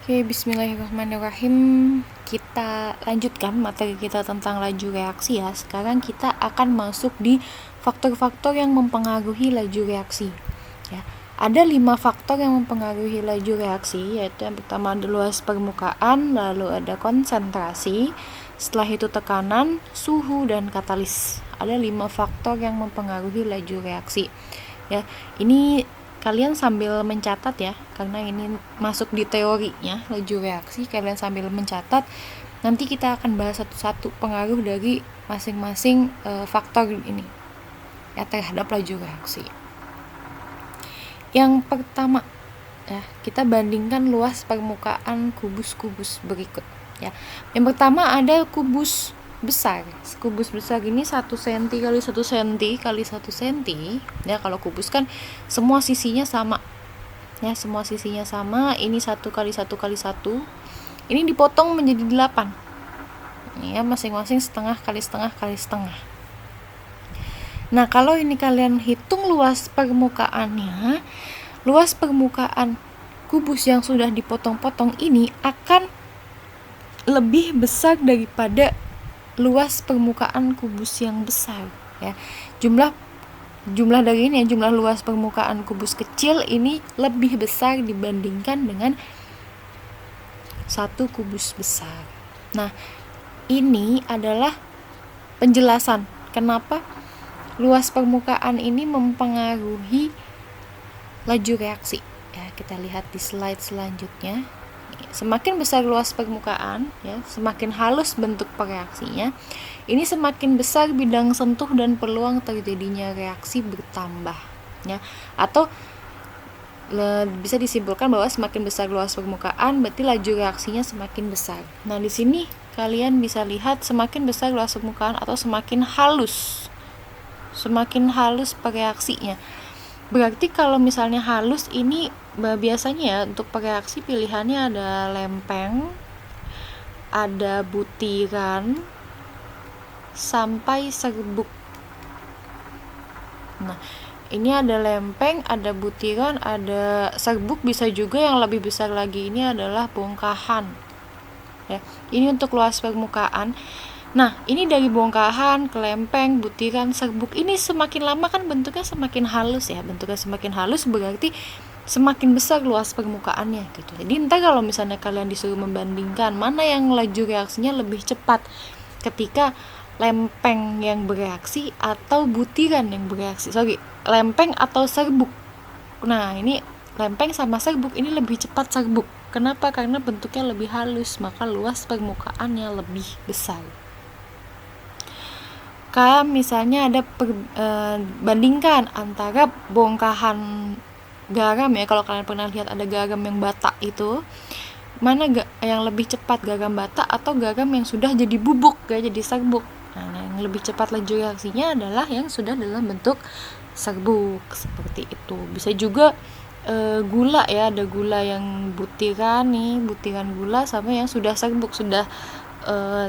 Oke, bismillahirrahmanirrahim. Kita lanjutkan materi kita tentang laju reaksi ya. Sekarang kita akan masuk di faktor-faktor yang mempengaruhi laju reaksi. Ya, ada 5 faktor yang mempengaruhi laju reaksi, yaitu yang pertama ada luas permukaan, lalu ada konsentrasi, setelah itu tekanan, suhu, dan katalis. Ada 5 faktor yang mempengaruhi laju reaksi. Ya, ini kalian sambil mencatat ya, karena ini masuk di teorinya laju reaksi. Kalian sambil mencatat, nanti kita akan bahas satu-satu pengaruh dari masing-masing faktor ini ya terhadap laju reaksi. Yang pertama ya, kita bandingkan luas permukaan kubus-kubus berikut ya. Yang pertama ada kubus besar. Kubus besar ini 1 cm kali 1 cm kali 1 cm ya. Kalau kubus kan semua sisinya sama ya, semua sisinya sama. Ini 1 kali 1 kali 1. Ini dipotong menjadi 8 ya, masing-masing setengah kali setengah kali setengah. Nah, kalau ini kalian hitung luas permukaannya, luas permukaan kubus yang sudah dipotong-potong ini akan lebih besar daripada luas permukaan kubus yang besar ya. Jumlah dari ini ya, jumlah luas permukaan kubus kecil ini lebih besar dibandingkan dengan satu kubus besar. Nah, ini adalah penjelasan kenapa luas permukaan ini mempengaruhi laju reaksi ya. Kita lihat di slide selanjutnya. Semakin besar luas permukaan ya, semakin halus bentuk reaksinya. Ini semakin besar bidang sentuh dan peluang terjadinya reaksi bertambah ya. Atau bisa disimpulkan bahwa semakin besar luas permukaan berarti laju reaksinya semakin besar. Nah, di sini kalian bisa lihat semakin besar luas permukaan atau semakin halus reaksinya. Berarti kalau misalnya halus ini biasanya ya untuk reaksi pilihannya ada lempeng, ada butiran, sampai serbuk. Nah, ini ada lempeng, ada butiran, ada serbuk, bisa juga yang lebih besar lagi ini adalah bongkahan. Ya, ini untuk luas permukaan. Nah, ini dari bongkahan ke lempeng, butiran, serbuk, ini semakin lama kan bentuknya semakin halus ya. Bentuknya semakin halus berarti semakin besar luas permukaannya gitu. Jadi ntar kalau misalnya kalian disuruh membandingkan mana yang laju reaksinya lebih cepat ketika lempeng yang bereaksi atau butiran yang bereaksi. Lempeng atau serbuk. Nah, ini lempeng sama serbuk, ini lebih cepat serbuk. Kenapa? Karena bentuknya lebih halus, maka luas permukaannya lebih besar. Kayak misalnya ada bandingkan antara bongkahan garam ya, kalau kalian pernah lihat ada garam yang bata itu, mana yang lebih cepat, garam bata atau garam yang sudah jadi bubuk ya, jadi serbuk. Nah, yang lebih cepat laju reaksinya adalah yang sudah dalam bentuk serbuk, seperti itu. Bisa juga gula ya, ada gula yang butiran nih, butiran gula sama yang sudah serbuk, sudah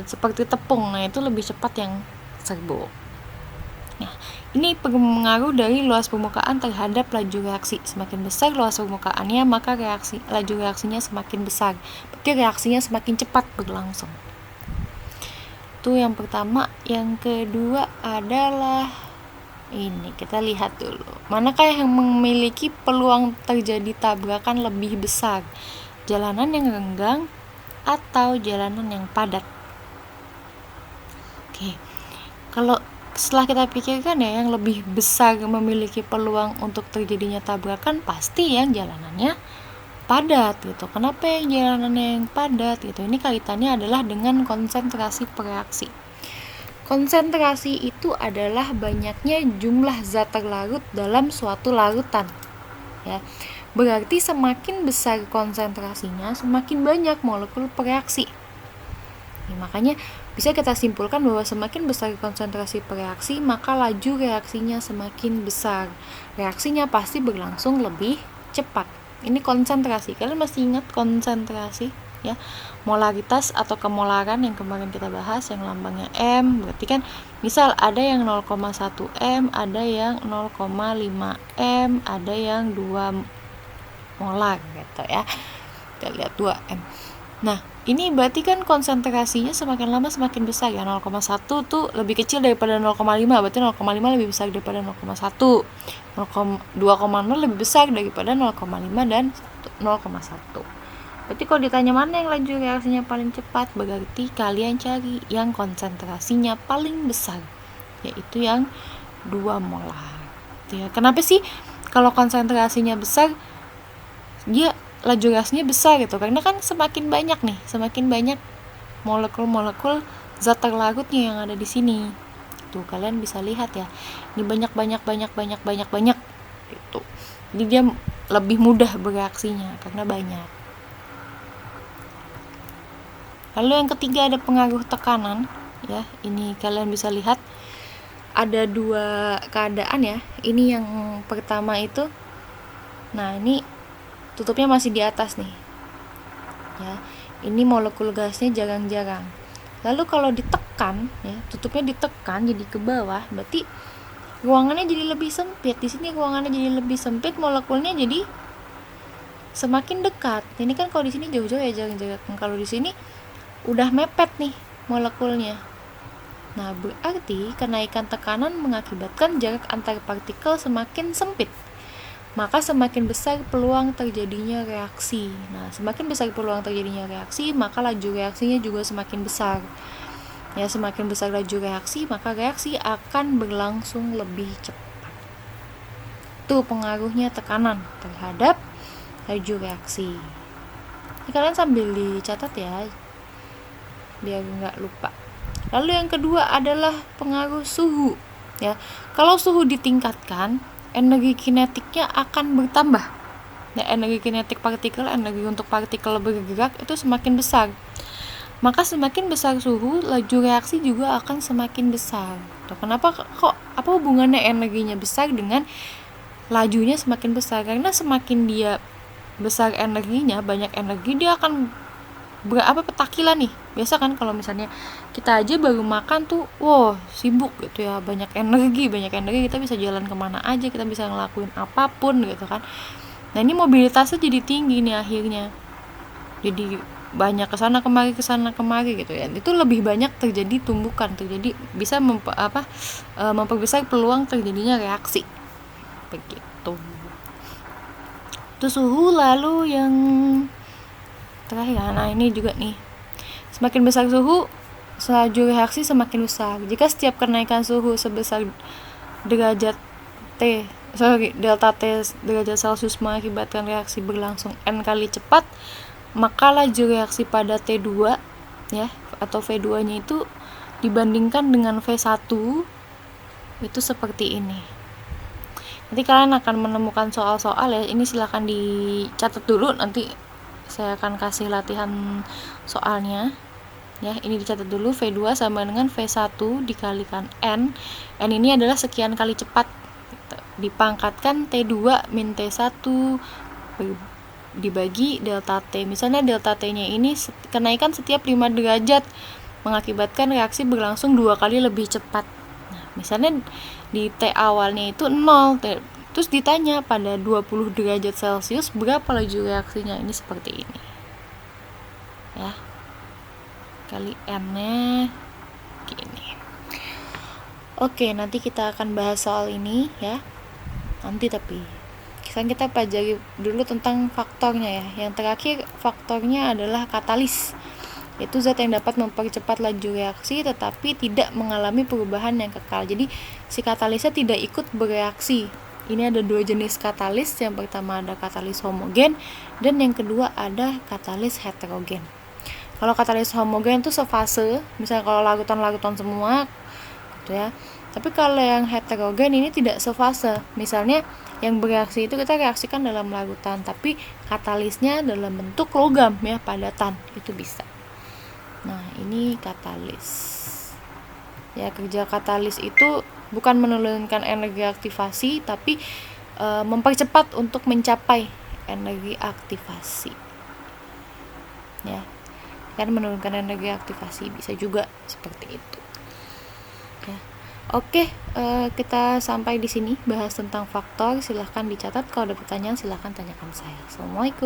seperti tepung. Nah, itu lebih cepat yang serbuk. Nah, ini pengaruh dari luas permukaan terhadap laju reaksi. Semakin besar luas permukaannya, maka laju reaksinya semakin besar. Berarti reaksinya semakin cepat berlangsung. Itu yang pertama. Yang kedua adalah ini, kita lihat dulu. Manakah yang memiliki peluang terjadi tabrakan lebih besar? Jalanan yang renggang atau jalanan yang padat? Oke. Kalau setelah kita pikirkan ya, yang lebih besar memiliki peluang untuk terjadinya tabrakan pasti yang jalanannya padat gitu. Kenapa yang jalanannya yang padat gitu? Ini kaitannya adalah dengan konsentrasi reaksi. Konsentrasi itu adalah banyaknya jumlah zat terlarut dalam suatu larutan ya. Berarti semakin besar konsentrasinya, semakin banyak molekul bereaksi. Makanya bisa kita simpulkan bahwa semakin besar konsentrasi reaksi, maka laju reaksinya semakin besar. Reaksinya pasti berlangsung lebih cepat. Ini konsentrasi. Kalian masih ingat konsentrasi ya? Molaritas atau kemolaran yang kemarin kita bahas yang lambangnya M. Berarti kan misal ada yang 0,1 M, ada yang 0,5 M, ada yang 2 molar gitu ya. kita lihat 2M. Nah, ini berarti kan konsentrasinya semakin lama semakin besar ya. 0,1 tuh lebih kecil daripada 0,5, berarti 0,5 lebih besar daripada 0,1. 2,0 lebih besar daripada 0,5 dan 0,1. Berarti kalau ditanya mana yang laju reaksinya paling cepat, berarti kalian cari yang konsentrasinya paling besar, yaitu yang 2 molar. Ya, kenapa sih kalau konsentrasinya besar dia laju reaksinya besar gitu? Karena kan semakin banyak molekul-molekul zat terlarutnya yang ada di sini. Tuh kalian bisa lihat ya. Ini banyak gitu. Jadi dia lebih mudah bereaksinya karena banyak. Lalu yang ketiga ada pengaruh tekanan ya. Ini kalian bisa lihat ada 2 keadaan ya. Ini yang pertama itu, nah ini tutupnya masih di atas nih ya, ini molekul gasnya jarang-jarang. Lalu kalau ditekan ya, tutupnya ditekan jadi ke bawah, berarti ruangannya jadi lebih sempit. Di sini ruangannya jadi lebih sempit, molekulnya jadi semakin dekat. Ini kan kalau di sini jauh-jauh ya, jarang-jarang. Kalau di sini udah mepet nih molekulnya. Nah, berarti kenaikan tekanan mengakibatkan jarak antar partikel semakin sempit. Maka semakin besar peluang terjadinya reaksi. Nah, semakin besar peluang terjadinya reaksi, maka laju reaksinya juga semakin besar. Ya, semakin besar laju reaksi, maka reaksi akan berlangsung lebih cepat. Itu pengaruhnya tekanan terhadap laju reaksi. Ini kalian sambil dicatat ya, biar nggak lupa. Lalu yang kedua adalah pengaruh suhu. Ya, kalau suhu ditingkatkan, energi kinetiknya akan bertambah. Nah, energi kinetik partikel, energi untuk partikel bergerak itu semakin besar. Maka semakin besar suhu, laju reaksi juga akan semakin besar. Tuh, kenapa kok apa hubungannya energinya besar dengan lajunya semakin besar? Karena semakin dia besar energinya, banyak energi, dia akan petakilan nih. Biasa kan kalau misalnya kita aja baru makan tuh, wow sibuk gitu ya, banyak energi kita bisa jalan kemana aja, kita bisa ngelakuin apapun gitu kan. Nah, ini mobilitasnya jadi tinggi nih akhirnya, jadi banyak kesana kemari gitu ya. Itu lebih banyak terjadi tumbukan, terjadi bisa memperbesar peluang terjadinya reaksi begitu. Itu suhu. Lalu yang terakhir, nah ini juga nih, semakin besar suhu, laju reaksi semakin besar. Jika setiap kenaikan suhu sebesar delta T derajat Celcius mengakibatkan reaksi berlangsung N kali cepat, maka laju reaksi pada T2 ya, atau V2 nya itu dibandingkan dengan V1 itu seperti ini. Nanti kalian akan menemukan soal-soal ya, ini silahkan dicatat dulu, nanti saya akan kasih latihan soalnya ya. Ini dicatat dulu, V2 sama dengan V1 dikalikan N. N ini adalah sekian kali cepat gitu. Dipangkatkan T2 min T1 dibagi delta T. Misalnya delta T nya ini kenaikan setiap 5 derajat mengakibatkan reaksi berlangsung 2 kali lebih cepat. Nah, misalnya di T awalnya itu 0, terus ditanya pada 20 derajat Celcius berapa laju reaksinya, ini seperti ini ya, kali N-nya gini. Oke, nanti kita akan bahas soal ini ya nanti, tapi sekarang kita pelajari dulu tentang faktornya ya. Yang terakhir faktornya adalah katalis, yaitu zat yang dapat mempercepat laju reaksi tetapi tidak mengalami perubahan yang kekal. Jadi si katalisnya tidak ikut bereaksi. Ini ada 2 jenis katalis. Yang pertama ada katalis homogen dan yang kedua ada katalis heterogen. Kalau katalis homogen itu sefase, misalnya kalau larutan-larutan semua gitu ya. Tapi kalau yang heterogen ini tidak sefase. Misalnya yang bereaksi itu kita reaksikan dalam larutan, tapi katalisnya dalam bentuk logam ya, padatan, itu bisa. Nah, ini katalis. Ya, kerja katalis itu bukan menurunkan energi aktivasi, tapi mempercepat untuk mencapai energi aktivasi. Ya, kan menurunkan energi aktivasi bisa juga seperti itu. Ya. Oke, kita sampai di sini bahas tentang faktor. Silahkan dicatat, kalau ada pertanyaan silahkan tanyakan saya. Assalamualaikum.